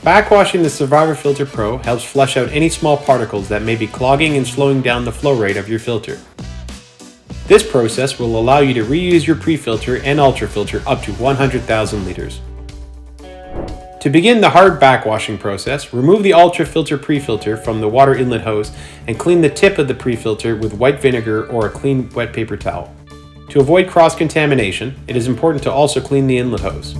Backwashing the Survivor Filter Pro helps flush out any small particles that may be clogging and slowing down the flow rate of your filter. This process will allow you to reuse your pre-filter and ultrafilter up to 100,000 liters. To begin the hard backwashing process, remove the ultrafilter pre-filter from the water inlet hose and clean the tip of the pre-filter with white vinegar or a clean wet paper towel. To avoid cross-contamination, it is important to also clean the inlet hose.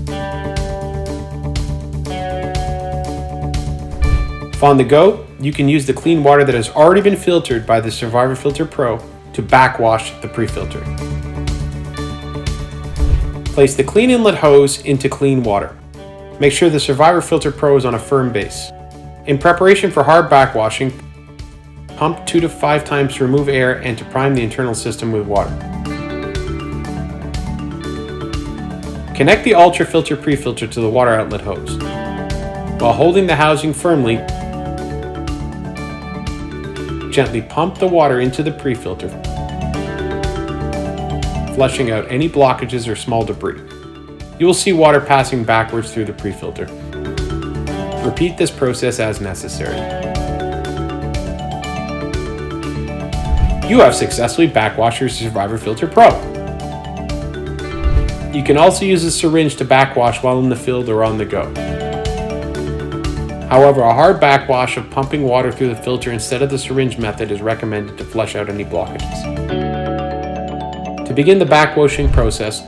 If on the go, you can use the clean water that has already been filtered by the Survivor Filter Pro to backwash the pre-filter. Place the clean inlet hose into clean water. Make sure the Survivor Filter Pro is on a firm base. In preparation for hard backwashing, pump 2 to 5 times to remove air and to prime the internal system with water. Connect the ultrafilter pre-filter to the water outlet hose. While holding the housing firmly, gently pump the water into the pre-filter, flushing out any blockages or small debris. You will see water passing backwards through the pre-filter. Repeat this process as necessary. You have successfully backwashed your Survivor Filter Pro. You can also use a syringe to backwash while in the field or on the go. However, a hard backwash of pumping water through the filter instead of the syringe method is recommended to flush out any blockages. To begin the backwashing process,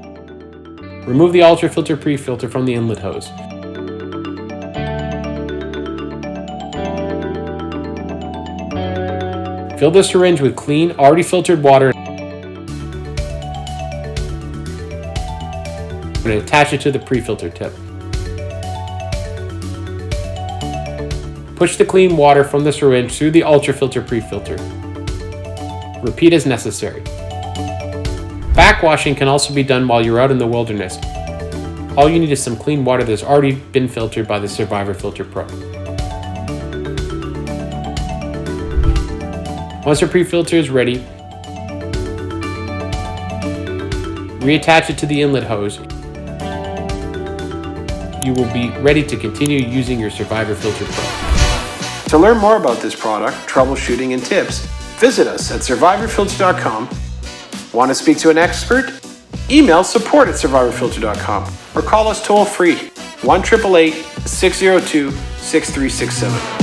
remove the ultrafilter pre-filter from the inlet hose. Fill the syringe with clean, already filtered water and attach it to the pre-filter tip. Push the clean water from the syringe through the ultrafilter pre-filter. Repeat as necessary. Backwashing can also be done while you're out in the wilderness. All you need is some clean water that has already been filtered by the Survivor Filter Pro. Once your pre-filter is ready, reattach it to the inlet hose. You will be ready to continue using your Survivor Filter Pro. To learn more about this product, troubleshooting, and tips, visit us at survivorfilter.com. Want to speak to an expert? Email support@survivorfilter.com or call us toll-free 1-888-602-6367.